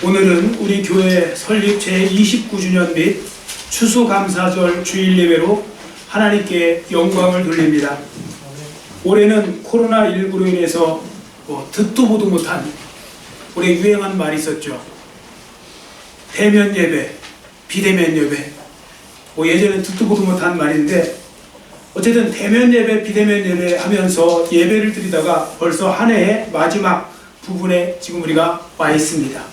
오늘은 우리 교회 설립 제29주년 및 추수감사절 주일 예배로 하나님께 영광을 돌립니다. 올해는 코로나19로 인해서 듣도 보도 못한 올해 유행한 말이 있었죠. 대면 예배, 비대면 예배. 예전엔 듣도 보도 못한 말인데 어쨌든 대면 예배, 비대면 예배 하면서 예배를 드리다가 벌써 한 해의 마지막 부분에 지금 우리가 와 있습니다.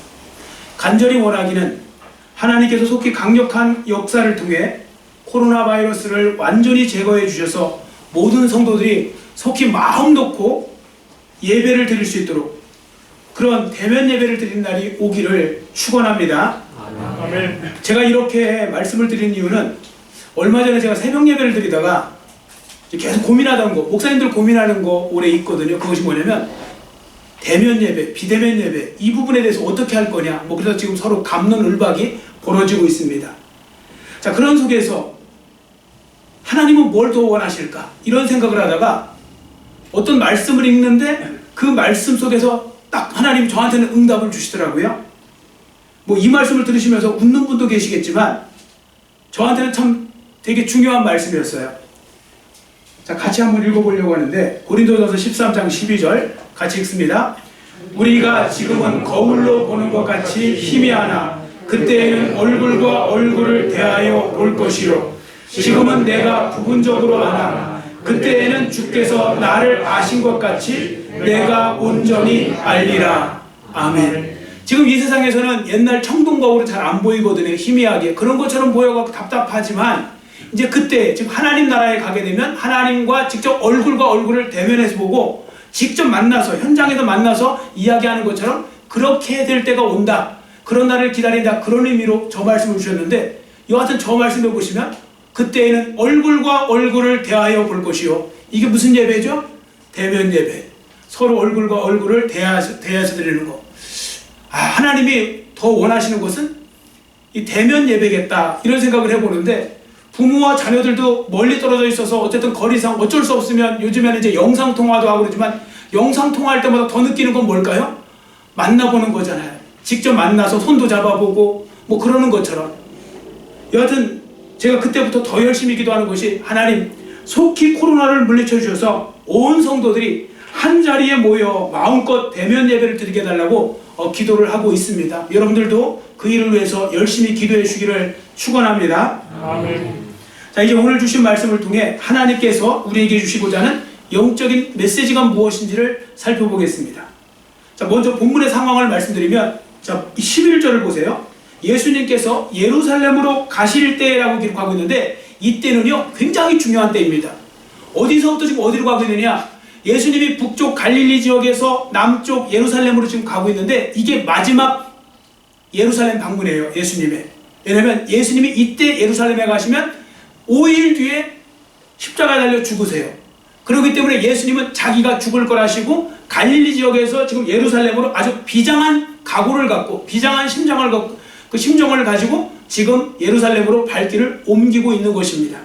간절히 원하기는 하나님께서 속히 강력한 역사를 통해 코로나 바이러스를 완전히 제거해 주셔서 모든 성도들이 속히 마음 놓고 예배를 드릴 수 있도록 그런 대면 예배를 드리는 날이 오기를 축원합니다. 아멘. 제가 이렇게 말씀을 드린 이유는 얼마 전에 제가 새벽 예배를 드리다가 계속 고민하던 거, 목사님들 고민하는 거 올해 있거든요. 그것이 뭐냐면 대면 예배, 비대면 예배 이 부분에 대해서 어떻게 할 거냐. 그래서 지금 서로 갑론을박이 벌어지고 있습니다. 자, 그런 속에서 하나님은 뭘 더 원하실까? 이런 생각을 하다가 어떤 말씀을 읽는데 그 말씀 속에서 딱 하나님 저한테는 응답을 주시더라고요. 이 말씀을 들으시면서 웃는 분도 계시겠지만 저한테는 참 되게 중요한 말씀이었어요. 자, 같이 한번 읽어보려고 하는데 고린도전서 13장 12절 같이 읽습니다. 우리가 지금은 거울로 보는 것 같이 희미하나 그때에는 얼굴과 얼굴을 대하여 볼 것이요 지금은 내가 부분적으로 아나 그때에는 주께서 나를 아신 것 같이 내가 온전히 알리라. 아멘. 지금 이 세상에서는 옛날 청동거울은 잘 안 보이거든요. 희미하게 그런 것처럼 보여서 답답하지만 이제 그때 지금 하나님 나라에 가게 되면 하나님과 직접 얼굴과 얼굴을 대면해서 보고 직접 만나서 현장에서 만나서 이야기하는 것처럼 그렇게 될 때가 온다. 그런 날을 기다린다. 그런 의미로 저 말씀을 주셨는데 여하튼 저 말씀을 보시면 그때에는 얼굴과 얼굴을 대하여 볼 것이요. 이게 무슨 예배죠? 대면 예배. 서로 얼굴과 얼굴을 대하여서 드리는 거. 하나님이 더 원하시는 것은 이 대면 예배겠다. 이런 생각을 해보는데 부모와 자녀들도 멀리 떨어져 있어서 어쨌든 거리상 어쩔 수 없으면 요즘에는 이제 영상통화도 하고 그러지만 영상통화할 때마다 더 느끼는 건 뭘까요? 만나보는 거잖아요. 직접 만나서 손도 잡아보고 그러는 것처럼. 여하튼 제가 그때부터 더 열심히 기도하는 것이 하나님 속히 코로나를 물리쳐 주셔서 온 성도들이 한 자리에 모여 마음껏 대면 예배를 드리게 해달라고 기도를 하고 있습니다. 여러분들도 그 일을 위해서 열심히 기도해 주기를 축원합니다. 아멘. 자, 이제 오늘 주신 말씀을 통해 하나님께서 우리에게 주시고자 하는 영적인 메시지가 무엇인지를 살펴보겠습니다. 자, 먼저 본문의 상황을 말씀드리면 자, 11절을 보세요. 예수님께서 예루살렘으로 가실 때라고 기록하고 있는데 이때는요 굉장히 중요한 때입니다. 어디서부터 지금 어디로 가고 있느냐? 예수님이 북쪽 갈릴리 지역에서 남쪽 예루살렘으로 지금 가고 있는데 이게 마지막 예루살렘 방문이에요. 예수님의. 왜냐하면 예수님이 이때 예루살렘에 가시면 5일 뒤에 십자가에 달려 죽으세요. 그렇기 때문에 예수님은 자기가 죽을 거라시고 갈릴리 지역에서 지금 예루살렘으로 아주 비장한 각오를 갖고 비장한 심정을 갖고 그 심정을 가지고 지금 예루살렘으로 발길을 옮기고 있는 것입니다.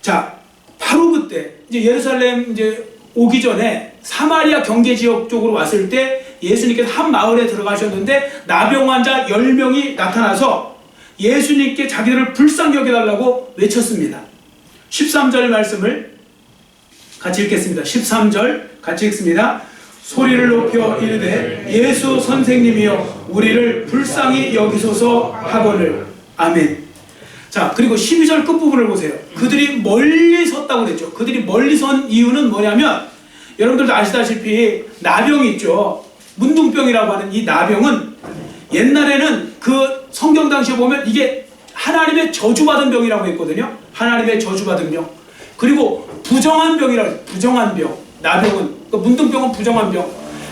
자, 바로 그때 이제 예루살렘 이제 오기 전에 사마리아 경계 지역 쪽으로 왔을 때 예수님께서 한 마을에 들어가셨는데 나병 환자 10명이 나타나서 예수님께 자기들을 불쌍히 여겨달라고 외쳤습니다. 13절 말씀을 같이 읽겠습니다. 13절 같이 읽습니다. 소리를 높여 이르되 예수 선생님이여 우리를 불쌍히 여기소서 하거늘. 아멘. 자, 그리고 12절 끝부분을 보세요. 그들이 멀리 섰다고 그랬죠. 그들이 멀리 선 이유는 뭐냐면 여러분들도 아시다시피 나병이 있죠. 문둥병이라고 하는 이 나병은 옛날에는 그 성경 당시에 보면 이게 하나님의 저주받은 병이라고 했거든요. 하나님의 저주받은 병. 그리고 부정한 병이라고 해요. 부정한 병. 나병은 문둥병은 부정한 병.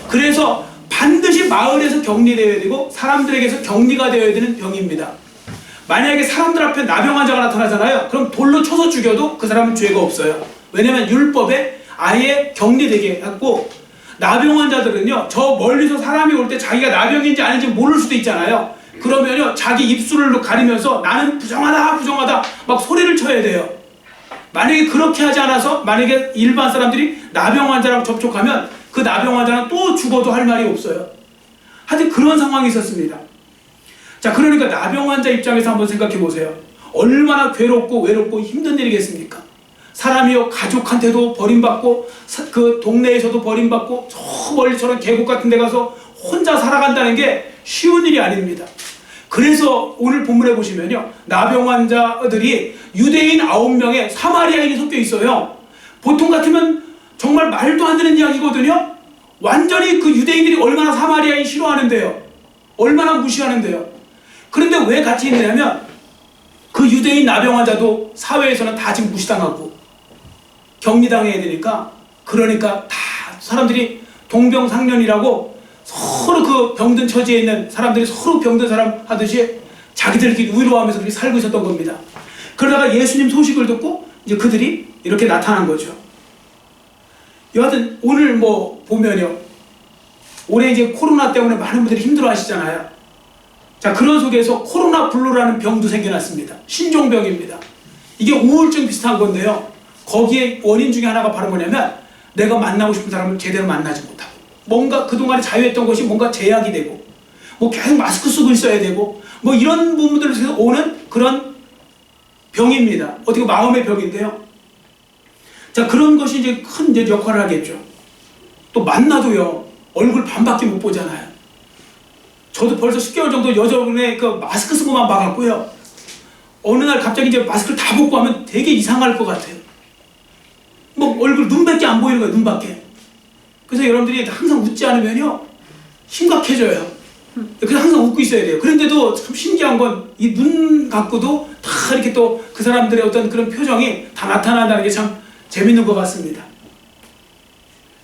그래서 반드시 마을에서 격리되어야 되고 사람들에게서 격리가 되어야 되는 병입니다. 만약에 사람들 앞에 나병 환자가 나타나잖아요. 그럼 돌로 쳐서 죽여도 그 사람은 죄가 없어요. 왜냐면 율법에 아예 격리되게 했고 나병 환자들은요 저 멀리서 사람이 올 때 자기가 나병인지 아닌지 모를 수도 있잖아요. 그러면요 자기 입술을 가리면서 나는 부정하다 부정하다 막 소리를 쳐야 돼요. 만약에 그렇게 하지 않아서 만약에 일반 사람들이 나병 환자랑 접촉하면 그 나병 환자는 또 죽어도 할 말이 없어요. 하여튼 그런 상황이 있었습니다. 자, 그러니까 나병 환자 입장에서 한번 생각해 보세요. 얼마나 괴롭고 외롭고 힘든 일이겠습니까? 사람이요, 가족한테도 버림받고 그 동네에서도 버림받고 저 멀리 저런 계곡 같은 데 가서 혼자 살아간다는 게 쉬운 일이 아닙니다. 그래서 오늘 본문에 보시면요, 나병 환자들이 유대인 9명에 사마리아인이 섞여 있어요. 보통 같으면 정말 말도 안 되는 이야기거든요. 완전히 그 유대인들이 얼마나 사마리아인 싫어하는데요, 얼마나 무시하는데요. 그런데 왜 같이 있느냐면 그 유대인 나병 환자도 사회에서는 다 지금 무시당하고 격리당해야 되니까, 그러니까 다 사람들이 동병상련이라고 서로 그 병든 처지에 있는 사람들이 서로 병든 사람 하듯이 자기들끼리 위로하면서 그렇게 살고 있었던 겁니다. 그러다가 예수님 소식을 듣고 이제 그들이 이렇게 나타난 거죠. 여하튼 오늘 뭐 보면요, 올해 이제 코로나 때문에 많은 분들이 힘들어 하시잖아요. 자, 그런 속에서 코로나 블루라는 병도 생겨났습니다. 신종병입니다. 이게 우울증 비슷한 건데요, 거기에 원인 중에 하나가 바로 뭐냐면 내가 만나고 싶은 사람을 제대로 만나지 못하고, 뭔가 그동안에 자유했던 것이 뭔가 제약이 되고, 뭐 계속 마스크 쓰고 있어야 되고, 뭐 이런 부분들에서 오는 그런 병입니다. 어떻게 마음의 병인데요. 자, 그런 것이 이제 큰 이제 역할을 하겠죠. 또 만나도요, 얼굴 반밖에 못 보잖아요. 저도 벌써 10개월 정도 여전에 그 마스크 쓰고만 봐갖고요, 어느 날 갑자기 이제 마스크를 다 벗고 하면 되게 이상할 것 같아요. 뭐 얼굴 눈밖에 안 보이는 거예요, 눈밖에. 그래서 여러분들이 항상 웃지 않으면요 심각해져요. 그래서 항상 웃고 있어야 돼요. 그런데도 참 신기한 건 이 눈 갖고도 다 이렇게 또 그 사람들의 어떤 그런 표정이 다 나타난다는 게 참 재밌는 것 같습니다.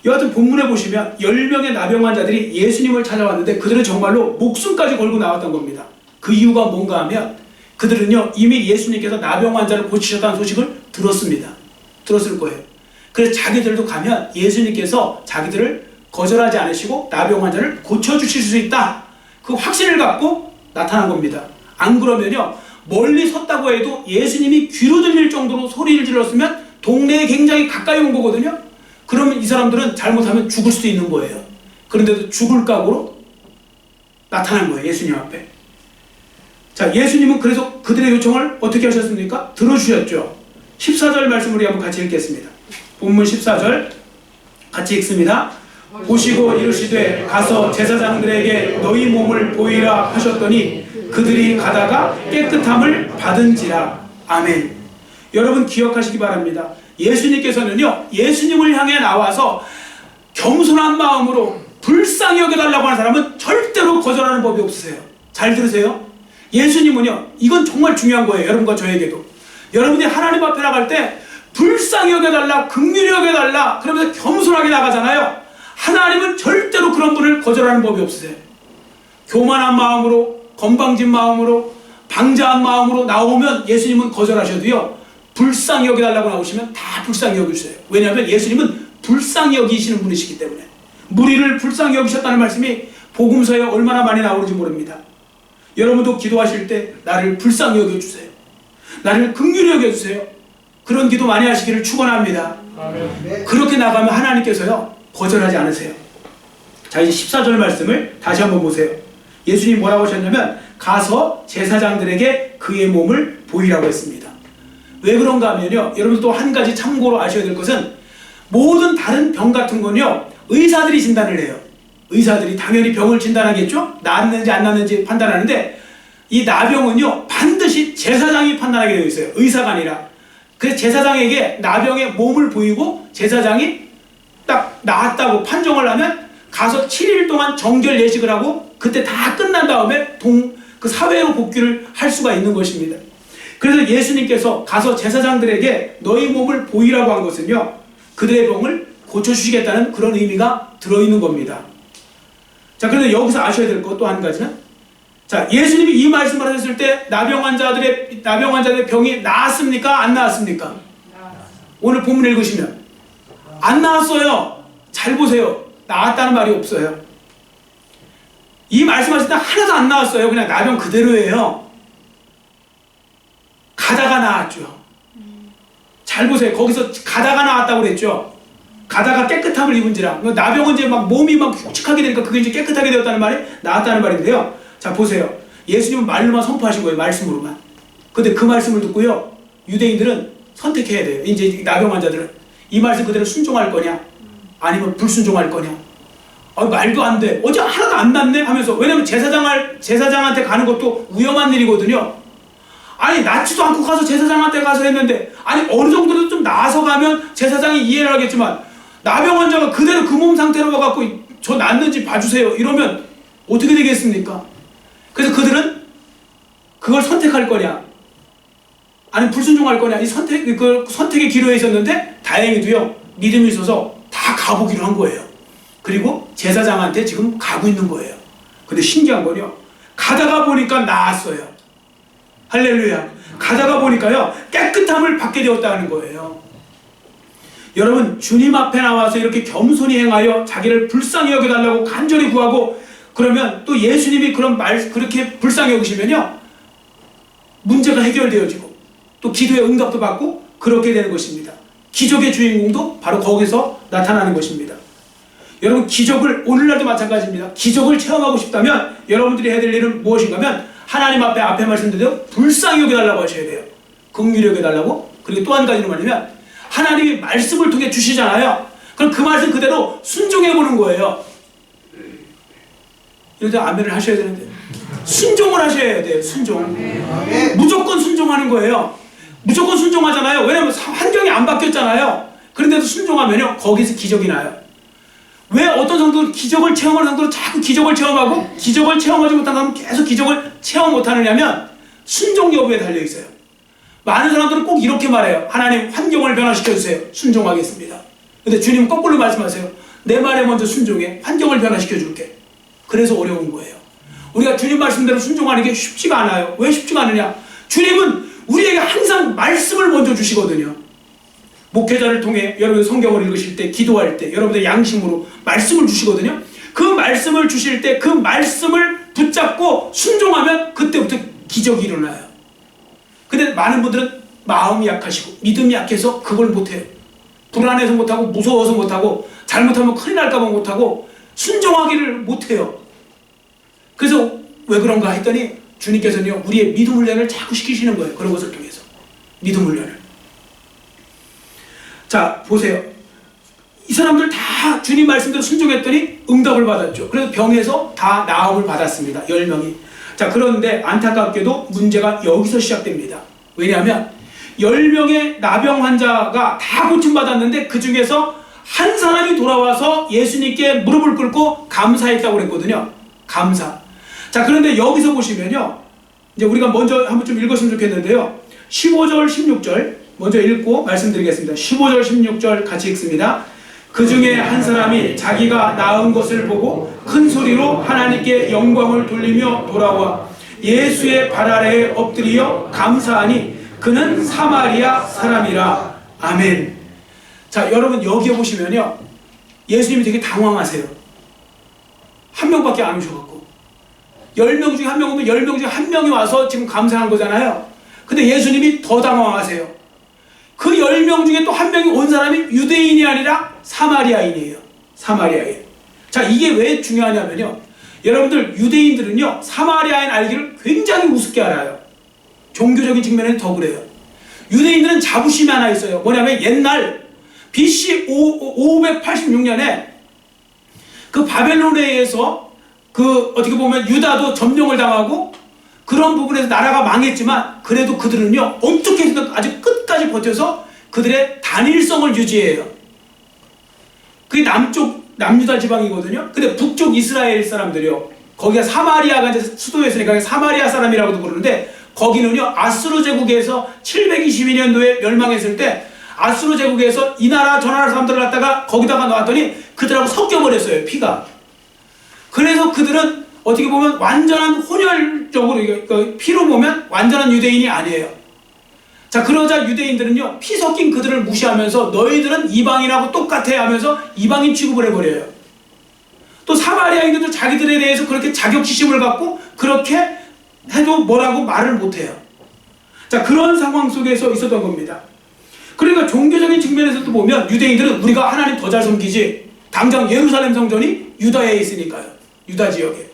여하튼 본문에 보시면 10명의 나병 환자들이 예수님을 찾아왔는데 그들은 정말로 목숨까지 걸고 나왔던 겁니다. 그 이유가 뭔가 하면 그들은요, 이미 예수님께서 나병 환자를 고치셨다는 소식을 들었을 거예요. 그래서 자기들도 가면 예수님께서 자기들을 거절하지 않으시고 나병 환자를 고쳐주실 수 있다, 그 확신을 갖고 나타난 겁니다. 안 그러면요, 멀리 섰다고 해도 예수님이 귀로 들릴 정도로 소리를 질렀으면 동네에 굉장히 가까이 온 거거든요. 그러면 이 사람들은 잘못하면 죽을 수도 있는 거예요. 그런데도 죽을 각오로 나타난 거예요, 예수님 앞에. 자, 예수님은 그래서 그들의 요청을 어떻게 하셨습니까? 들어주셨죠. 14절 말씀을 우리 한번 같이 읽겠습니다. 본문 14절 같이 읽습니다. 보시고 이르시되 가서 제사장들에게 너희 몸을 보이라 하셨더니 그들이 가다가 깨끗함을 받은지라. 아멘. 여러분 기억하시기 바랍니다. 예수님께서는요, 예수님을 향해 나와서 겸손한 마음으로 불쌍히 여겨달라고 하는 사람은 절대로 거절하는 법이 없으세요. 잘 들으세요. 예수님은요, 이건 정말 중요한 거예요. 여러분과 저에게도. 여러분이 하나님 앞에 나갈 때 불쌍히 여겨달라, 긍휼히 여겨달라 그러면서 겸손하게 나가잖아요. 하나님은 절대로 그런 분을 거절하는 법이 없으세요. 교만한 마음으로, 건방진 마음으로, 방자한 마음으로 나오면 예수님은 거절하셔도요, 불쌍히 여겨달라고 나오시면 다 불쌍히 여기세요. 왜냐하면 예수님은 불쌍히 여기시는 분이시기 때문에. 무리를 불쌍히 여기셨다는 말씀이 복음서에 얼마나 많이 나오는지 모릅니다. 여러분도 기도하실 때 나를 불쌍히 여겨주세요, 나를 긍휼히 여겨주세요, 그런 기도 많이 하시기를 축원합니다. 아멘. 그렇게 나가면 하나님께서요 거절하지 않으세요. 자, 이제 14절 말씀을 다시 한번 보세요. 예수님이 뭐라고 하셨냐면 가서 제사장들에게 그의 몸을 보이라고 했습니다. 왜 그런가 하면요, 여러분 또 한 가지 참고로 아셔야 될 것은 모든 다른 병 같은 건요 의사들이 진단을 해요. 의사들이 당연히 병을 진단하겠죠. 낫는지 안 낫는지 판단하는데 이 나병은요 반드시 제사장이 판단하게 되어 있어요, 의사가 아니라. 그래서 제사장에게 나병의 몸을 보이고 제사장이 딱 나았다고 판정을 하면 가서 7일 동안 정결 예식을 하고 그때 다 끝난 다음에 그 사회로 복귀를 할 수가 있는 것입니다. 그래서 예수님께서 가서 제사장들에게 너희 몸을 보이라고 한 것은요, 그들의 병을 고쳐주시겠다는 그런 의미가 들어있는 겁니다. 자, 그런데 여기서 아셔야 될 것 또 한 가지는, 자, 예수님이 이 말씀을 하셨을 때 나병 환자들의 병이 나았습니까? 안 나았습니까? 오늘 본문 읽으시면 안 나았어요. 잘 보세요. 나았다는 말이 없어요. 이 말씀하실 때 하나도 안 나았어요. 그냥 나병 그대로예요. 가다가 나았죠. 잘 보세요. 거기서 가다가 나았다고 그랬죠. 가다가 깨끗함을 입은지라. 나병은 이제 막 몸이 막 흉측하게 되니까 그게 이제 깨끗하게 되었다는 말이 나았다는 말인데요. 자, 보세요. 예수님은 말로만 선포하신 거예요. 말씀으로만. 근데 그 말씀을 듣고요, 유대인들은 선택해야 돼요. 이제 나병 환자들은 이 말씀 그대로 순종할 거냐, 아니면 불순종할 거냐. 말도 안 돼. 어제 하나도 안 낫네 하면서. 왜냐면 제사장한테 가는 것도 위험한 일이거든요. 아니, 낫지도 않고 가서 제사장한테 가서 했는데, 아니, 어느 정도는 좀 나아서 가면 제사장이 이해를 하겠지만, 나병 환자가 그대로 그 몸 상태로 와갖고 저 낫는지 봐주세요 이러면 어떻게 되겠습니까? 그래서 그들은 그걸 선택할 거냐, 아니 불순종할 거냐, 이 선택의 기로에 있었는데, 다행히도요, 믿음이 있어서 다 가보기로 한 거예요. 그리고 제사장한테 지금 가고 있는 거예요. 근데 신기한 건요, 가다가 보니까 나았어요. 할렐루야. 가다가 보니까요, 깨끗함을 받게 되었다는 거예요. 여러분, 주님 앞에 나와서 이렇게 겸손히 행하여 자기를 불쌍히 여겨달라고 간절히 구하고, 그러면 또 예수님이 그렇게 불쌍히 여기시면요, 문제가 해결되어지고 또 기도의 응답도 받고 그렇게 되는 것입니다. 기적의 주인공도 바로 거기서 나타나는 것입니다. 여러분, 기적을, 오늘날도 마찬가지입니다. 기적을 체험하고 싶다면 여러분들이 해야 될 일은 무엇인가 하면, 하나님 앞에 말씀드린 불쌍히 여겨달라고 하셔야 돼요. 긍휼히 여겨달라고. 그리고 또 한 가지는 뭐냐면, 하나님이 말씀을 통해 주시잖아요. 그럼 그 말씀 그대로 순종해보는 거예요. 이럴 때 아멘을 하셔야 되는데, 순종을 하셔야 돼요. 순종. 무조건 순종하는 거예요. 무조건 순종하잖아요. 왜냐면 환경이 안 바뀌었잖아요. 그런데도 순종하면요, 거기서 기적이 나요. 왜 어떤 성도는 기적을 체험하는 성도는 자꾸 기적을 체험하고, 기적을 체험하지 못한 사람은 계속 기적을 체험 못하느냐면 순종 여부에 달려있어요. 많은 사람들은 꼭 이렇게 말해요. 하나님, 환경을 변화시켜주세요. 순종하겠습니다. 근데 주님은 거꾸로 말씀하세요. 내 말에 먼저 순종해. 환경을 변화시켜줄게. 그래서 어려운 거예요. 우리가 주님 말씀대로 순종하는 게 쉽지가 않아요. 왜 쉽지가 않으냐? 주님은 우리에게 항상 말씀을 먼저 주시거든요. 목회자를 통해 여러분 성경을 읽으실 때, 기도할 때 여러분들 양심으로 말씀을 주시거든요. 그 말씀을 주실 때 그 말씀을 붙잡고 순종하면 그때부터 기적이 일어나요. 근데 많은 분들은 마음이 약하시고 믿음이 약해서 그걸 못해요. 불안해서 못하고, 무서워서 못하고, 잘못하면 큰일 날까봐 못하고, 순종하기를 못해요. 그래서 왜 그런가 했더니 주님께서는요, 우리의 믿음 훈련을 자꾸 시키시는 거예요. 그런 것을 통해서 믿음 훈련을. 자, 보세요. 이 사람들 다 주님 말씀대로 순종했더니 응답을 받았죠. 그래서 병에서 다 나음을 받았습니다. 10명이. 자, 그런데 안타깝게도 문제가 여기서 시작됩니다. 왜냐하면 10명의 나병 환자가 다 고침받았는데 그 중에서 한 사람이 돌아와서 예수님께 무릎을 꿇고 감사했다고 그랬거든요. 감사. 자, 그런데 여기서 보시면요, 이제 우리가 먼저 한번 좀 읽었으면 좋겠는데요. 15절, 16절 먼저 읽고 말씀드리겠습니다. 15절, 16절 같이 읽습니다. 그 중에 한 사람이 자기가 나은 것을 보고 큰 소리로 하나님께 영광을 돌리며 돌아와 예수의 발 아래에 엎드리어 감사하니 그는 사마리아 사람이라. 아멘. 자, 여러분 여기에 보시면요, 예수님이 되게 당황하세요. 한 명밖에 안 오셔갖고 10명 중에 한 명 오면 10명 중에 한 명이 와서 지금 감사한 거잖아요. 근데 예수님이 더 당황하세요. 그 10명 중에 또 한 명이 온 사람이 유대인이 아니라 사마리아인이에요. 사마리아인. 자, 이게 왜 중요하냐면요, 여러분들 유대인들은요, 사마리아인 알기를 굉장히 우습게 알아요. 종교적인 측면에는 더 그래요. 유대인들은 자부심이 하나 있어요. 뭐냐면 옛날 BC 586년에 그 바벨론에 의해서 어떻게 보면 유다도 점령을 당하고 그런 부분에서 나라가 망했지만, 그래도 그들은요, 어떻게 해서든 아주 끝까지 버텨서 그들의 단일성을 유지해요. 그게 남유다 지방이거든요. 근데 북쪽 이스라엘 사람들이요, 거기가 사마리아가 이제 수도였으니까 사마리아 사람이라고도 부르는데, 거기는요, 아수르 제국에서 722년도에 멸망했을 때 아수르 제국에서 이 나라 저 나라 사람들을 갖다가 거기다가 놨더니 그들하고 섞여버렸어요, 피가. 그래서 그들은 어떻게 보면 완전한 혼혈적으로, 피로 보면 완전한 유대인이 아니에요. 자, 그러자 유대인들은요, 피 섞인 그들을 무시하면서 너희들은 이방인하고 똑같아 하면서 이방인 취급을 해버려요. 또 사마리아인들도 자기들에 대해서 그렇게 자격지심을 갖고 그렇게 해도 뭐라고 말을 못해요. 자, 그런 상황 속에서 있었던 겁니다. 그러니까 종교적인 측면에서도 보면 유대인들은 우리가 하나님 더 잘 섬기지, 당장 예루살렘 성전이 유다에 있으니까요. 유다 지역에.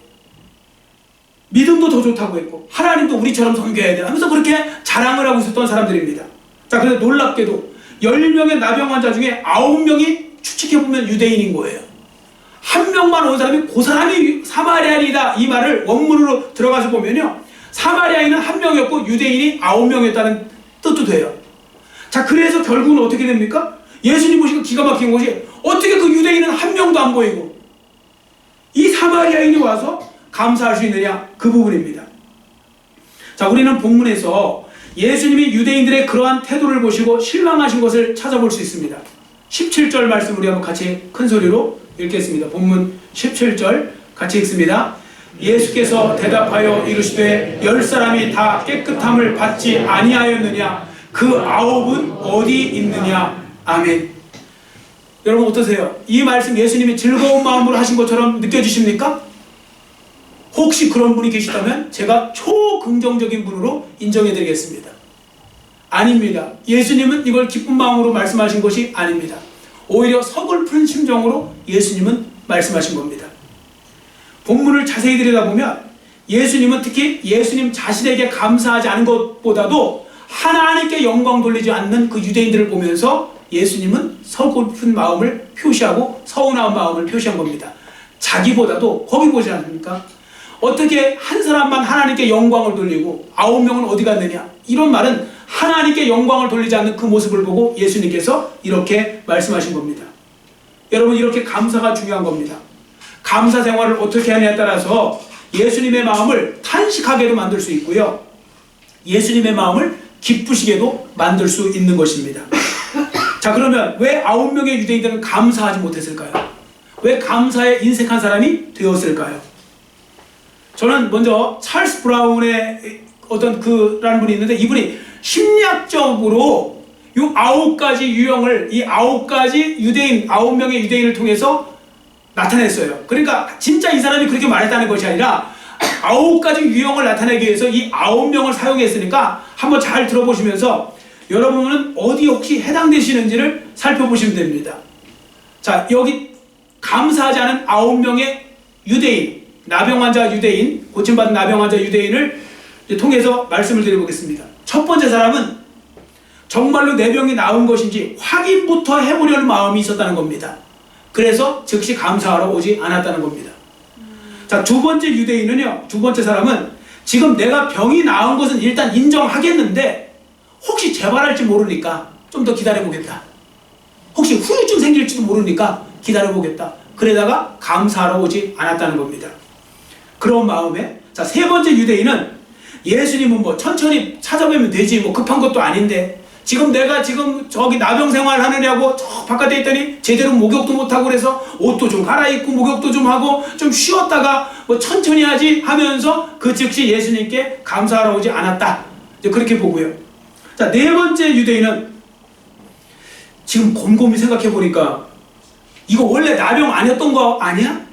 믿음도 더 좋다고 했고 하나님도 우리처럼 섬겨야 돼 하면서 그렇게 자랑을 하고 있었던 사람들입니다. 자, 그런데 놀랍게도 10명의 나병 환자 중에 9명이 추측해보면 유대인인 거예요. 한 명만 온 사람이 그 사람이 사마리아인이다, 이 말을 원문으로 들어가서 보면요, 사마리아인은 한 명이었고 유대인이 9명이었다는 뜻도 돼요. 자, 그래서 결국은 어떻게 됩니까? 예수님 보시고 기가 막힌 것이, 어떻게 그 유대인은 한 명도 안 보이고 이 사마리아인이 와서 감사할 수 있느냐, 그 부분입니다. 자, 우리는 본문에서 예수님이 유대인들의 그러한 태도를 보시고 실망하신 것을 찾아볼 수 있습니다. 17절 말씀 우리 한번 같이 큰 소리로 읽겠습니다. 본문 17절 같이 읽습니다. 예수께서 대답하여 이르시되 10사람이 다 깨끗함을 받지 아니하였느냐? 그 9은 어디 있느냐? 아멘. 여러분 어떠세요? 이 말씀 예수님이 즐거운 마음으로 하신 것처럼 느껴지십니까? 혹시 그런 분이 계시다면 제가 초긍정적인 분으로 인정해 드리겠습니다. 아닙니다. 예수님은 이걸 기쁜 마음으로 말씀하신 것이 아닙니다. 오히려 서글픈 심정으로 예수님은 말씀하신 겁니다. 본문을 자세히 들여다보면 예수님은 특히 예수님 자신에게 감사하지 않은 것보다도 하나님께 영광 돌리지 않는 그 유대인들을 보면서 예수님은 서글픈 마음을 표시하고 서운한 마음을 표시한 겁니다. 자기보다도 거기 보지 않습니까? 어떻게 한 사람만 하나님께 영광을 돌리고 9명은 어디 갔느냐? 이런 말은 하나님께 영광을 돌리지 않는 그 모습을 보고 예수님께서 이렇게 말씀하신 겁니다. 여러분, 이렇게 감사가 중요한 겁니다. 감사 생활을 어떻게 하느냐에 따라서 예수님의 마음을 탄식하게도 만들 수 있고요, 예수님의 마음을 기쁘시게도 만들 수 있는 것입니다. 자, 그러면 왜 9명의 유대인들은 감사하지 못했을까요? 왜 감사에 인색한 사람이 되었을까요? 저는 먼저 찰스 브라운의 어떤 그라는 분이 있는데, 이분이 심리학적으로 이 9가지 유형을, 이 9가지 유대인, 9명의 유대인을 통해서 나타냈어요. 그러니까 진짜 이 사람이 그렇게 말했다는 것이 아니라 9가지 유형을 나타내기 위해서 이 9명을 사용했으니까 한번 잘 들어보시면서 여러분은 어디 혹시 해당되시는지를 살펴보시면 됩니다. 자, 여기 감사하지 않은 9명의 유대인, 나병 환자 유대인, 고침받은 나병 환자 유대인을 통해서 말씀을 드려보겠습니다. 첫 번째 사람은 정말로 내 병이 나은 것인지 확인부터 해보려는 마음이 있었다는 겁니다. 그래서 즉시 감사하러 오지 않았다는 겁니다. 자, 두 번째 유대인은요, 두 번째 사람은 지금 내가 병이 나은 것은 일단 인정하겠는데 혹시 재발할지 모르니까 좀 더 기다려보겠다. 혹시 후유증 생길지도 모르니까 기다려보겠다. 그러다가 감사하러 오지 않았다는 겁니다. 그런 마음에, 자, 세 번째 유대인은 예수님은 뭐 천천히 찾아뵈면 되지, 뭐 급한 것도 아닌데 지금 내가 저기 나병 생활 하느냐고 저 바깥에 있더니 제대로 목욕도 못하고 그래서 옷도 좀 갈아입고 목욕도 좀 하고 좀 쉬었다가 뭐 천천히 하지 하면서 그 즉시 예수님께 감사하러 오지 않았다. 이제 그렇게 보고요. 자, 네 번째 유대인은 지금 곰곰이 생각해 보니까 이거 원래 나병 아니었던 거 아니야?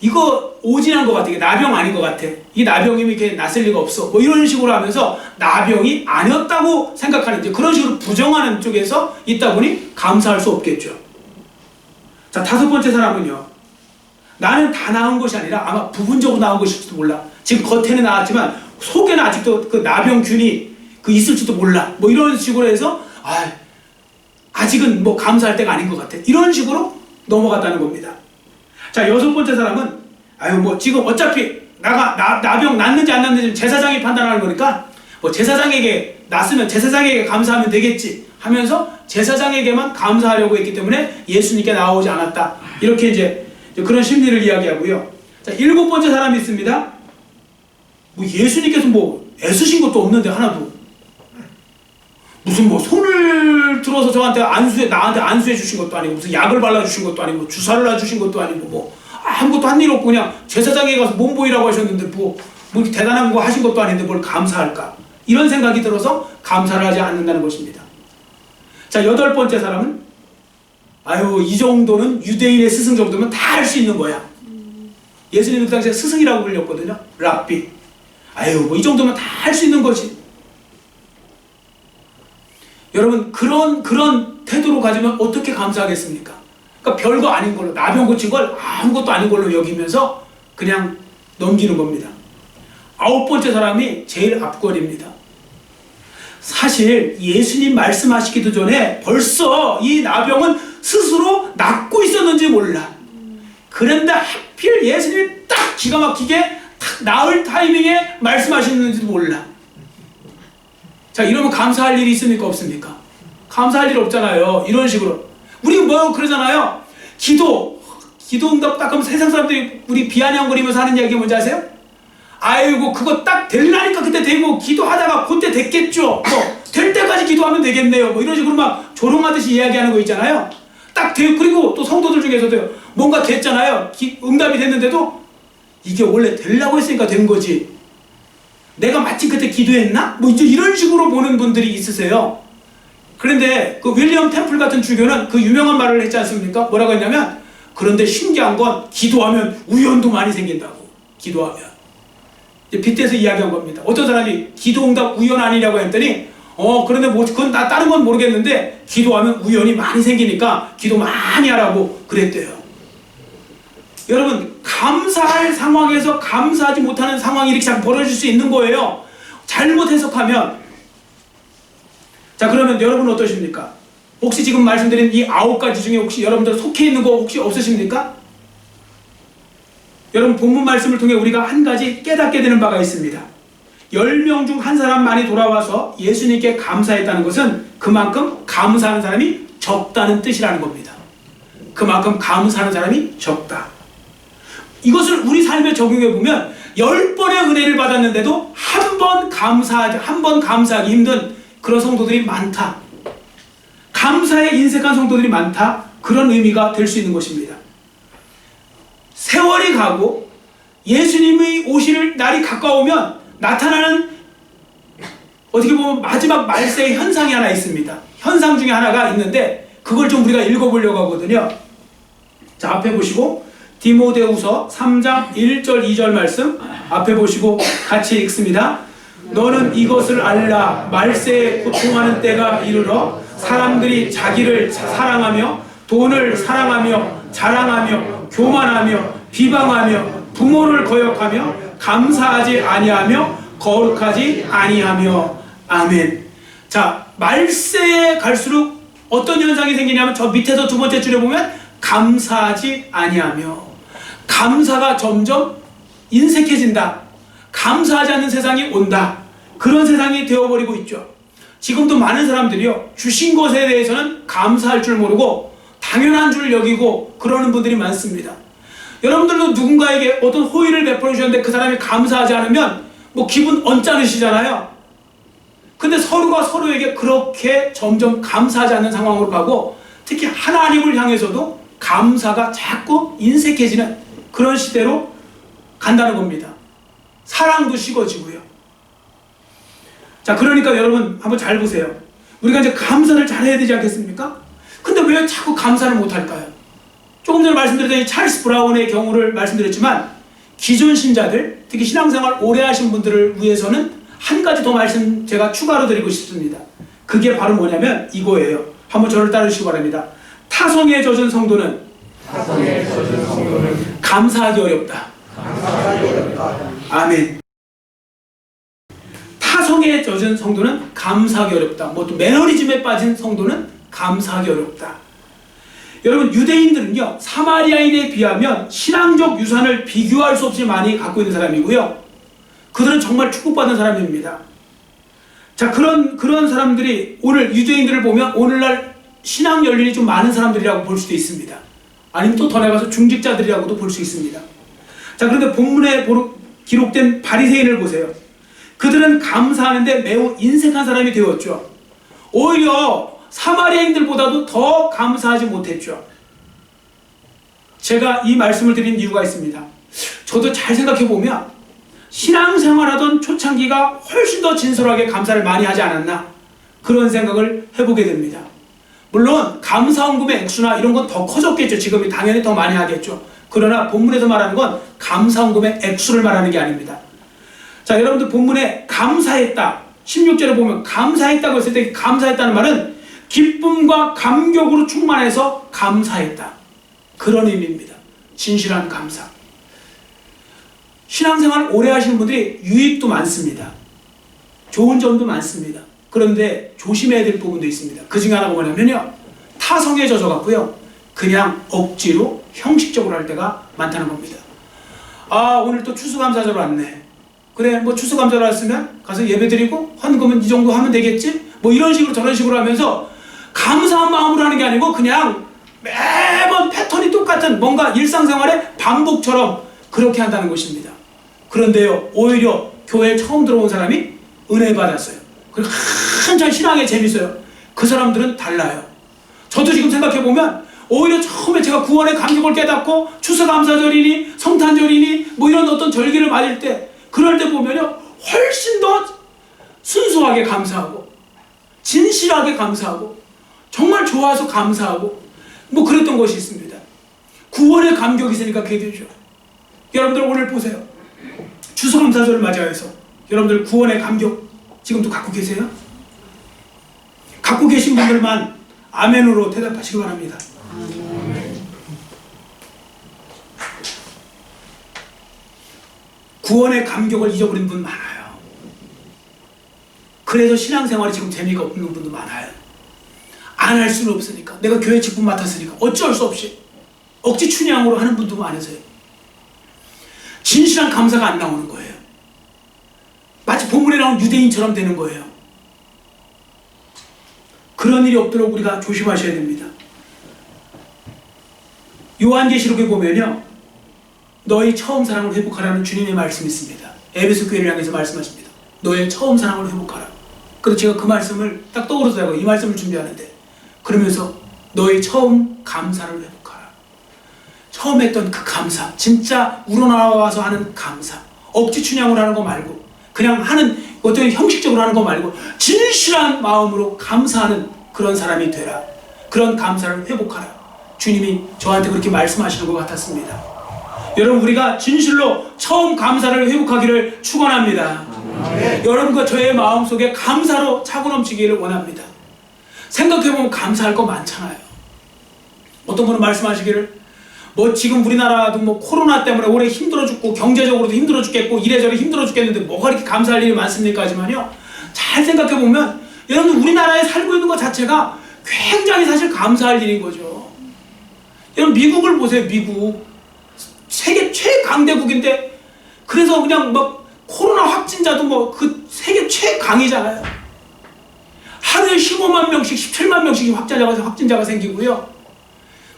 이거 오진한 것 같아. 이게 나병 아닌 것 같아. 이 나병이면 이렇게 낫을 리가 없어. 뭐 이런 식으로 하면서 나병이 아니었다고 생각하는, 이제 그런 식으로 부정하는 쪽에서 있다 보니 감사할 수 없겠죠. 자, 다섯 번째 사람은요, 나는 다 나은 것이 아니라 아마 부분적으로 나은 것일지도 몰라. 지금 겉에는 나았지만 속에는 아직도 그 나병균이 그 있을지도 몰라. 뭐 이런 식으로 해서 아직은 뭐 감사할 때가 아닌 것 같아. 이런 식으로 넘어갔다는 겁니다. 자, 여섯 번째 사람은 뭐 지금 어차피 나병 낫는지 안 낫는지 제사장이 판단하는 거니까 뭐 제사장에게 낫으면 제사장에게 감사하면 되겠지 하면서 제사장에게만 감사하려고 했기 때문에 예수님께 나오지 않았다. 이렇게 이제 그런 심리를 이야기하고요. 자, 일곱 번째 사람이 있습니다. 뭐 예수님께서 뭐 애쓰신 것도 없는데 하나도, 무슨 뭐 손을 들어서 나한테 안수해 주신 것도 아니고, 무슨 약을 발라 주신 것도 아니고, 주사를 놔 주신 것도 아니고, 뭐 아무것도 한 일 없고 그냥 제사장에 가서 몸 보이라고 하셨는데 뭐 대단한 거 하신 것도 아닌데 뭘 감사할까? 이런 생각이 들어서 감사를 하지 않는다는 것입니다. 자, 여덟 번째 사람은 이 정도는 유대인의 스승 정도면 다 할 수 있는 거야. 예수님 그 당시에 스승이라고 불렸거든요. 랍비. 뭐 이 정도면 다 할 수 있는 거지. 여러분 그런 태도로 가지면 어떻게 감사하겠습니까? 그러니까 별거 아닌 걸로, 나병 고친 걸 아무것도 아닌 걸로 여기면서 그냥 넘기는 겁니다. 9번째 사람이 제일 앞걸입니다. 사실 예수님 말씀하시기도 전에 벌써 이 나병은 스스로 낫고 있었는지 몰라. 그런데 하필 예수님이 딱 기가 막히게 딱 나을 타이밍에 말씀하시는지도 몰라. 자, 이러면 감사할 일이 있습니까? 없습니까? 감사할 일 없잖아요. 이런 식으로. 우리 뭐 그러잖아요. 기도 응답 딱 하면 세상 사람들이 우리 비아냥거리면서 하는 얘기 뭔지 아세요? 아이고 그거 딱 되려니까 그때 되고 기도하다가 그때 됐겠죠. 뭐 될 때까지 기도하면 되겠네요. 뭐 이런 식으로 막 조롱하듯이 이야기하는 거 있잖아요. 딱 되고, 그리고 또 성도들 중에서도요. 뭔가 됐잖아요. 응답이 됐는데도 이게 원래 되려고 했으니까 된 거지. 내가 마침 그때 기도했나? 뭐 이제 이런 식으로 보는 분들이 있으세요. 그런데 그 윌리엄 템플 같은 주교는 그 유명한 말을 했지 않습니까? 뭐라고 했냐면, 그런데 신기한 건 기도하면 우연도 많이 생긴다고. 기도하면. 빗대서 이야기한 겁니다. 어떤 사람이 기도응답 우연 아니냐고 했더니 그런데 뭐 그건 나 다른 건 모르겠는데 기도하면 우연이 많이 생기니까 기도 많이 하라고 그랬대요. 여러분, 감사할 상황에서 감사하지 못하는 상황이 이렇게 자꾸 벌어질 수 있는 거예요. 잘못 해석하면. 자, 그러면 여러분은 어떠십니까? 혹시 지금 말씀드린 이 9가지 중에 혹시 여러분들 속해 있는 거 혹시 없으십니까? 여러분, 본문 말씀을 통해 우리가 한 가지 깨닫게 되는 바가 있습니다. 10명 중 한 사람만이 돌아와서 예수님께 감사했다는 것은 그만큼 감사하는 사람이 적다는 뜻이라는 겁니다. 그만큼 감사하는 사람이 적다. 이것을 우리 삶에 적용해 보면 10번의 은혜를 받았는데도 한 번 감사하기 힘든 그런 성도들이 많다. 감사에 인색한 성도들이 많다. 그런 의미가 될 수 있는 것입니다. 세월이 가고 예수님이 오실 날이 가까우면 나타나는 어떻게 보면 마지막 말세의 현상이 하나 있습니다. 현상 중에 하나가 있는데 그걸 좀 우리가 읽어보려고 하거든요. 자, 앞에 보시고 디모데후서 3장 1절 2절 말씀 앞에 보시고 같이 읽습니다. 너는 이것을 알라. 말세에 고통하는 때가 이르러 사람들이 자기를 사랑하며 돈을 사랑하며 자랑하며 교만하며 비방하며 부모를 거역하며 감사하지 아니하며 거룩하지 아니하며. 아멘. 자, 말세에 갈수록 어떤 현상이 생기냐면 저 밑에서 두 번째 줄에 보면 감사하지 아니하며, 감사가 점점 인색해진다. 감사하지 않는 세상이 온다. 그런 세상이 되어버리고 있죠. 지금도 많은 사람들이요, 주신 것에 대해서는 감사할 줄 모르고 당연한 줄 여기고 그러는 분들이 많습니다. 여러분들도 누군가에게 어떤 호의를 베풀어 주셨는데 그 사람이 감사하지 않으면 뭐 기분 언짢으시잖아요. 근데 서로가 서로에게 그렇게 점점 감사하지 않는 상황으로 가고, 특히 하나님을 향해서도 감사가 자꾸 인색해지는 그런 시대로 간다는 겁니다. 사랑도 식어지고요. 자, 그러니까 여러분 한번 잘 보세요. 우리가 이제 감사를 잘해야 되지 않겠습니까? 근데 왜 자꾸 감사를 못할까요? 조금 전에 말씀드렸던 찰스 브라운의 경우를 말씀드렸지만, 기존 신자들, 특히 신앙생활 오래 하신 분들을 위해서는 한 가지 더 말씀 제가 추가로 드리고 싶습니다. 그게 바로 뭐냐면 이거예요. 한번 저를 따르시기 바랍니다. 타성에 젖은 성도는 감사하기 어렵다. 아멘. 타성에 젖은 성도는 감사하기 어렵다. 뭐 또 매너리즘에 빠진 성도는 감사하기 어렵다. 여러분, 유대인들은요, 사마리아인에 비하면 신앙적 유산을 비교할 수 없이 많이 갖고 있는 사람이고요, 그들은 정말 축복받은 사람입니다. 자, 그런 사람들이 오늘 유대인들을 보면 오늘날 신앙 연륜이 좀 많은 사람들이라고 볼 수도 있습니다. 아니면 또 더 나가서 중직자들이라고도 볼 수 있습니다. 자, 그런데 본문에 기록된 바리새인을 보세요. 그들은 감사하는데 매우 인색한 사람이 되었죠. 오히려 사마리아인들보다도 더 감사하지 못했죠. 제가 이 말씀을 드린 이유가 있습니다. 저도 잘 생각해보면 신앙생활하던 초창기가 훨씬 더 진솔하게 감사를 많이 하지 않았나, 그런 생각을 해보게 됩니다. 물론 감사헌금의 액수나 이런 건 더 커졌겠죠. 지금이 당연히 더 많이 하겠죠. 그러나 본문에서 말하는 건 감사헌금의 액수를 말하는 게 아닙니다. 자, 여러분들 본문에 감사했다, 16절에 보면 감사했다고 했을 때 감사했다는 말은 기쁨과 감격으로 충만해서 감사했다. 그런 의미입니다. 진실한 감사. 신앙생활 오래 하시는 분들이 유익도 많습니다. 좋은 점도 많습니다. 그런데 조심해야 될 부분도 있습니다. 그 중에 하나가 뭐냐면요, 타성에 젖어갖고요 그냥 억지로 형식적으로 할 때가 많다는 겁니다. 아, 오늘 또 추수감사절 왔네. 그래, 뭐 추수감사절 왔으면 가서 예배드리고 헌금은 이 정도 하면 되겠지? 뭐 이런 식으로 저런 식으로 하면서 감사한 마음으로 하는 게 아니고 그냥 매번 패턴이 똑같은 뭔가 일상생활의 반복처럼 그렇게 한다는 것입니다. 그런데요, 오히려 교회에 처음 들어온 사람이 은혜 받았어요. 그리고 한참 신앙에 재밌어요. 그 사람들은 달라요. 저도 지금 생각해보면 오히려 처음에 제가 구원의 감격을 깨닫고 추수감사절이니 성탄절이니 뭐 이런 어떤 절기를 맞을 때, 그럴 때 보면요 훨씬 더 순수하게 감사하고 진실하게 감사하고 정말 좋아서 감사하고 뭐 그랬던 것이 있습니다. 구원의 감격이 있으니까 그게 되죠. 여러분들 오늘 보세요. 추수감사절을 맞이해서 여러분들 구원의 감격 지금도 갖고 계세요? 갖고 계신 분들만 아멘으로 대답하시기 바랍니다. 구원의 감격을 잊어버린 분 많아요. 그래서 신앙생활이 지금 재미가 없는 분도 많아요. 안 할 수는 없으니까, 내가 교회 직분 맡았으니까 어쩔 수 없이 억지 춘향으로 하는 분도 많으세요. 진실한 감사가 안 나오는 거예요. 마치 본문에 나온 유대인처럼 되는 거예요. 그런 일이 없도록 우리가 조심하셔야 됩니다. 요한계시록에 보면요, 너희 처음 사랑을 회복하라는 주님의 말씀이 있습니다. 에베소 교회를 향해서 말씀하십니다. 너의 처음 사랑을 회복하라. 그래서 제가 그 말씀을 딱 떠오르더라고요. 이 말씀을 준비하는데, 그러면서 너의 처음 감사를 회복하라. 처음 했던 그 감사, 진짜 우러나와서 하는 감사, 억지 춘향으로 하는 거 말고, 그냥 하는 어떤 형식적으로 하는 거 말고 진실한 마음으로 감사하는 그런 사람이 되라. 그런 감사를 회복하라. 주님이 저한테 그렇게 말씀하시는 것 같았습니다. 여러분, 우리가 진실로 처음 감사를 회복하기를 축원합니다. 여러분과 저의 마음속에 감사로 차고 넘치기를 원합니다. 생각해보면 감사할 거 많잖아요. 어떤 분은 말씀하시기를, 뭐 지금 우리나라도 뭐 코로나 때문에 올해 힘들어 죽고 경제적으로도 힘들어 죽겠고 이래저래 힘들어 죽겠는데 뭐가 이렇게 감사할 일이 많습니까? 하지만요, 잘 생각해보면 여러분, 우리나라에 살고 있는 것 자체가 굉장히 사실 감사할 일인 거죠. 여러분, 미국을 보세요. 미국 세계 최강대국인데, 그래서 그냥 막 코로나 확진자도 뭐 그 세계 최강이잖아요. 하루에 15만 명씩 17만 명씩 확진자가 생기고요.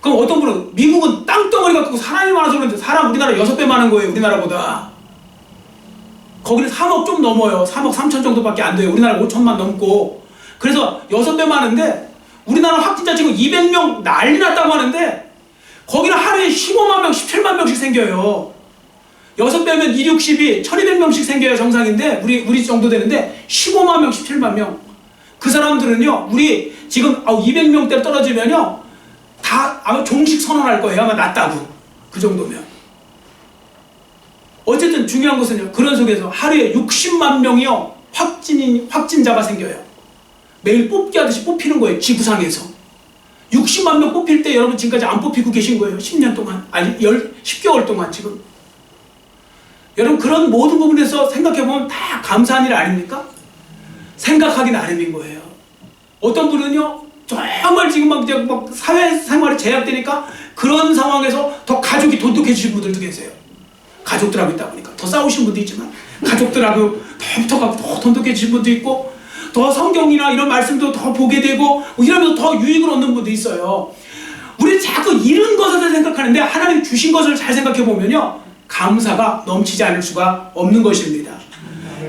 그럼 어떤 분은 미국은 땅덩어리 갖고 사람이 많아서 그런데 사람 우리나라 6배 많은 거예요. 우리나라보다. 거기는 3억 좀 넘어요. 3억 3천 정도밖에 안 돼요. 우리나라 5천만 넘고. 그래서 6배 많은데 우리나라 확진자 지금 200명 난리 났다고 하는데 거기는 하루에 15만 명, 17만 명씩 생겨요. 6배면 2, 60이 1200명씩 생겨야 정상인데 우리 정도 되는데 15만 명, 17만 명. 그 사람들은요, 우리 지금 200명대 떨어지면요, 다 아마 종식 선언할 거예요. 아마 낫다고. 그 정도면. 어쨌든 중요한 것은요, 그런 속에서 하루에 60만 명이요 확진자가 생겨요. 매일 뽑기 하듯이 뽑히는 거예요. 지구상에서 60만 명 뽑힐 때 여러분 지금까지 안 뽑히고 계신 거예요. 10년 동안, 아니 10개월 동안 지금. 여러분, 그런 모든 부분에서 생각해보면 다 감사한 일 아닙니까? 생각하기 나름인 거예요. 어떤 분은요, 정말 지금 막 사회생활이 제약되니까 그런 상황에서 더 가족이 돈독해지신 분들도 계세요. 가족들하고 있다 보니까 더 싸우신 분도 있지만 가족들하고 더 돈독해지신 분도 있고, 더 성경이나 이런 말씀도 더 보게 되고 이러면서 더 유익을 얻는 분도 있어요. 우리 자꾸 잃은 것을 생각하는데 하나님 주신 것을 잘 생각해 보면요, 감사가 넘치지 않을 수가 없는 것입니다.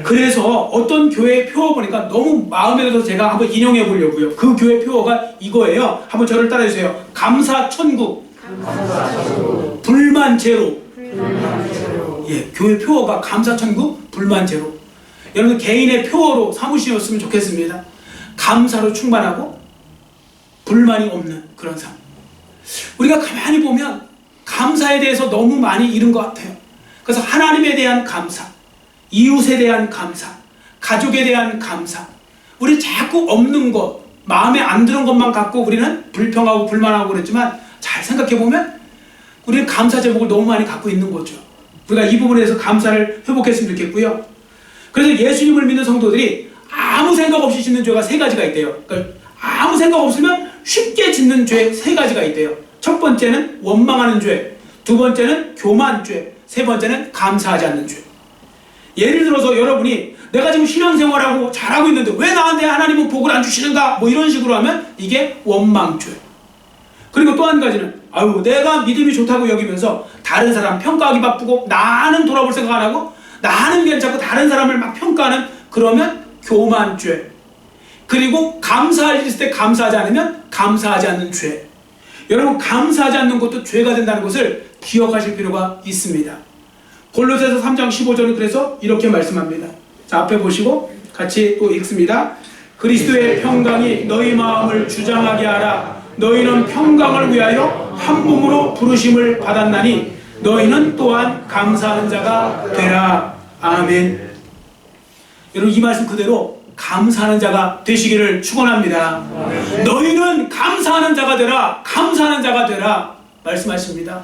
그래서 어떤 교회의 표어 보니까 너무 마음에 들어서 제가 한번 인용해 보려고요. 그 교회 표어가 이거예요. 한번 저를 따라해 주세요. 감사천국, 불만제로. 예, 교회 표어가 감사천국, 불만제로. 여러분, 개인의 표어로 삼으시었으면 좋겠습니다. 감사로 충만하고 불만이 없는 그런 삶. 우리가 가만히 보면 감사에 대해서 너무 많이 잃은 것 같아요. 그래서 하나님에 대한 감사, 이웃에 대한 감사, 가족에 대한 감사. 우리 자꾸 없는 것, 마음에 안 드는 것만 갖고 우리는 불평하고 불만하고 그랬지만 잘 생각해보면 우리는 감사 제목을 너무 많이 갖고 있는 거죠. 우리가 이 부분에 대해서 감사를 회복했으면 좋겠고요. 그래서 예수님을 믿는 성도들이 아무 생각 없이 짓는 죄가 세 가지가 있대요. 그러니까 아무 생각 없으면 쉽게 짓는 죄 세 가지가 있대요. 첫 번째는 원망하는 죄, 두 번째는 교만죄, 세 번째는 감사하지 않는 죄. 예를 들어서 여러분이 내가 지금 신앙생활하고 잘하고 있는데 왜 나한테 하나님은 복을 안 주시는가? 뭐 이런 식으로 하면 이게 원망죄. 그리고 또 한 가지는 아유 내가 믿음이 좋다고 여기면서 다른 사람 평가하기 바쁘고 나는 돌아볼 생각 안 하고 나는 괜찮고 다른 사람을 막 평가하는 그러면 교만죄. 그리고 감사할 일 있을 때 감사하지 않으면 감사하지 않는 죄. 여러분 감사하지 않는 것도 죄가 된다는 것을 기억하실 필요가 있습니다. 골로새서 3장 15절은 그래서 이렇게 말씀합니다. 자, 앞에 보시고 같이 또 읽습니다. 그리스도의 평강이 너희 마음을 주장하게 하라. 너희는 평강을 위하여 한 몸으로 부르심을 받았나니 너희는 또한 감사하는 자가 되라. 아멘. 여러분 이 말씀 그대로 감사하는 자가 되시기를 축원합니다. 너희는 감사하는 자가 되라. 감사하는 자가 되라 말씀하십니다.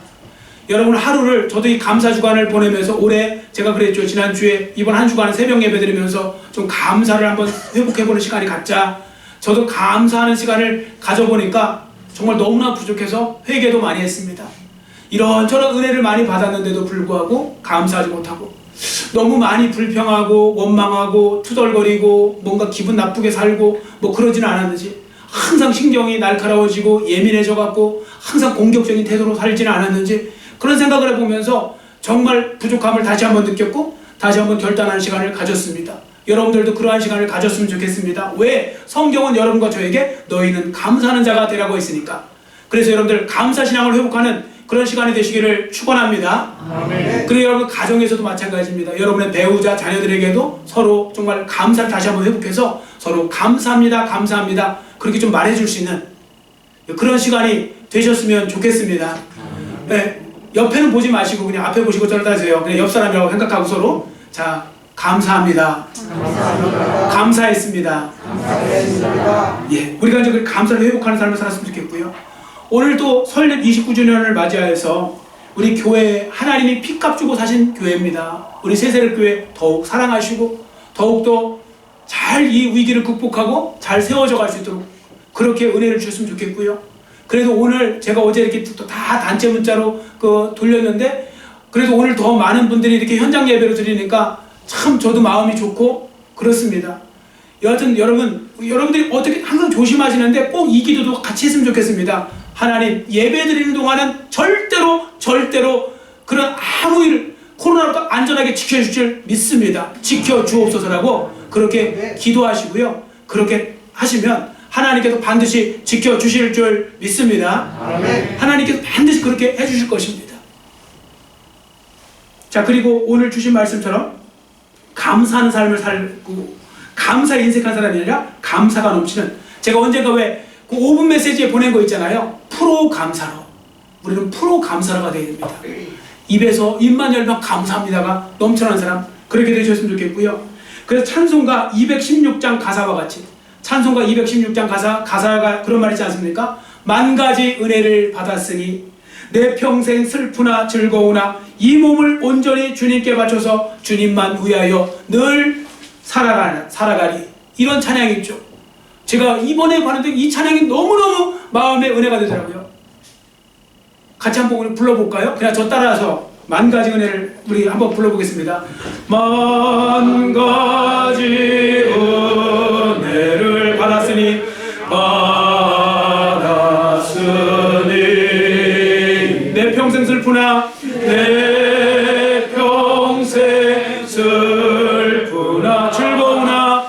여러분 하루를 저도 이 감사 주간을 보내면서 올해 제가 그랬죠. 지난주에 이번 한 주간은 새벽 예배 드리면서 좀 감사를 한번 회복해보는 시간이 갖자. 저도 감사하는 시간을 가져보니까 정말 너무나 부족해서 회개도 많이 했습니다. 이런저런 은혜를 많이 받았는데도 불구하고 감사하지 못하고 너무 많이 불평하고 원망하고 투덜거리고 뭔가 기분 나쁘게 살고 뭐 그러지는 않았는지 항상 신경이 날카로워지고 예민해져 갖고 항상 공격적인 태도로 살지는 않았는지 그런 생각을 해보면서 정말 부족함을 다시 한번 느꼈고 다시 한번 결단하는 시간을 가졌습니다. 여러분들도 그러한 시간을 가졌으면 좋겠습니다. 왜? 성경은 여러분과 저에게 너희는 감사하는 자가 되라고 했으니까. 그래서 여러분들 감사신앙을 회복하는 그런 시간이 되시기를 축원합니다. 아멘. 그리고 여러분 가정에서도 마찬가지입니다. 여러분의 배우자, 자녀들에게도 서로 정말 감사를 다시 한번 회복해서 서로 감사합니다, 감사합니다 그렇게 좀 말해줄 수 있는 그런 시간이 되셨으면 좋겠습니다. 네, 옆에는 보지 마시고 그냥 앞에 보시고 절다세요. 그냥 옆 사람이라고 생각하고 서로 자 감사합니다. 감사합니다. 감사했습니다. 감사했습니다. 예, 우리가 이제 감사를 회복하는 삶을 살았으면 좋겠고요. 오늘도 설립 29주년을 맞이하여서 우리 교회 하나님이 피값 주고 사신 교회입니다. 우리 새세력교회 더욱 사랑하시고 더욱더 잘 이 위기를 극복하고 잘 세워져 갈 수 있도록 그렇게 은혜를 주셨으면 좋겠고요. 그래도 오늘 제가 어제 이렇게 또 다 단체 문자로 돌렸는데 그래도 오늘 더 많은 분들이 이렇게 현장 예배로 드리니까 참 저도 마음이 좋고 그렇습니다. 여하튼 여러분들이 어떻게 항상 조심하시는데 꼭 이 기도도 같이 했으면 좋겠습니다. 하나님 예배 드리는 동안은 절대로 그런 아무 일 코로나로부터 안전하게 지켜주실 줄 믿습니다. 지켜주옵소서라고 그렇게 기도하시고요. 그렇게 하시면 하나님께서 반드시 지켜주실 줄 믿습니다. 아멘. 하나님께서 반드시 그렇게 해주실 것입니다. 자, 그리고 오늘 주신 말씀처럼 감사하는 삶을 살고 감사에 인색한 사람이 아니라 감사가 넘치는 제가 언젠가 왜 그 5분 메시지에 보낸 거 있잖아요. 프로 감사로. 우리는 프로 감사로가 되어야 됩니다. 입에서 입만 열면 감사합니다가 넘쳐나는 사람 그렇게 되셨으면 좋겠고요. 그래서 찬송가 216장 가사와 같이 찬송가 216장 가사가 그런 말 있지 않습니까? 만 가지 은혜를 받았으니 내 평생 슬프나 즐거우나 이 몸을 온전히 주님께 바쳐서 주님만 위하여 늘 살아가리. 이런 찬양이 있죠. 제가 이번에 봤는데 이 찬양이 너무너무 마음의 은혜가 되더라고요. 같이 한번 불러볼까요? 그냥 저 따라서 만 가지 은혜를 우리 한번 불러보겠습니다. 만 가지 은혜를 받았으니 내 평생 슬프나 내 평생 슬프나 즐거우나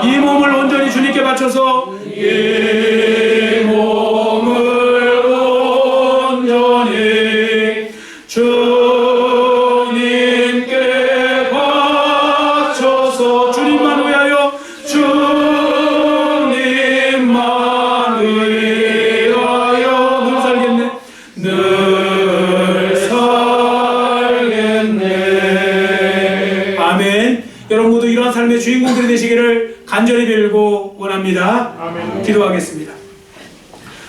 이 몸을 온전히 주님께 바쳐서 이 몸을 온전히 주님께 바쳐서 주님만 위하여 늘 살겠네 되시기를 간절히 빌고 원합니다. 아멘. 기도하겠습니다.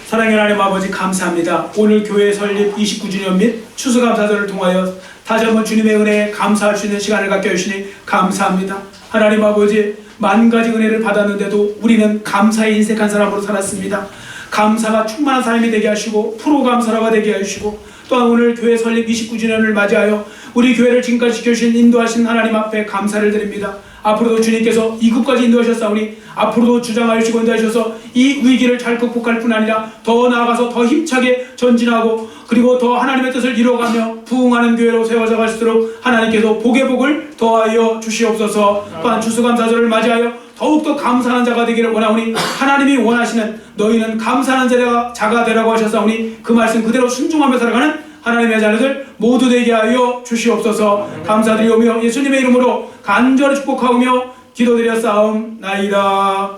사랑의 하나님 아버지 감사합니다. 오늘 교회 설립 29주년 및 추수감사절을 통하여 다시 한번 주님의 은혜에 감사할 수 있는 시간을 갖게 해주시니 감사합니다. 하나님 아버지 만 가지 은혜를 받았는데도 우리는 감사에 인색한 사람으로 살았습니다. 감사가 충만한 사람이 되게 하시고 프로 감사라가 되게 하시고 또한 오늘 교회 설립 29주년을 맞이하여 우리 교회를 지금까지 지켜주신 인도하신 하나님 앞에 감사를 드립니다. 앞으로도 주님께서 이곳까지 인도하셨사오니 앞으로도 주장하여 주시고 인도하셔서 이 위기를 잘 극복할 뿐 아니라 더 나아가서 더 힘차게 전진하고 그리고 더 하나님의 뜻을 이루어가며 부흥하는 교회로 세워져 갈 수 있도록 하나님께서 복의 복을 더하여 주시옵소서. 또한 추수감사절을 맞이하여 더욱더 감사하는 자가 되기를 원하오니 하나님이 원하시는 너희는 감사하는 자가 되라고 하셨사오니 그 말씀 그대로 순종하며 살아가는 하나님의 자녀들 모두 되게 하여 주시옵소서. 감사드리오며 예수님의 이름으로 간절히 축복하오며 기도드렸사옵나이다.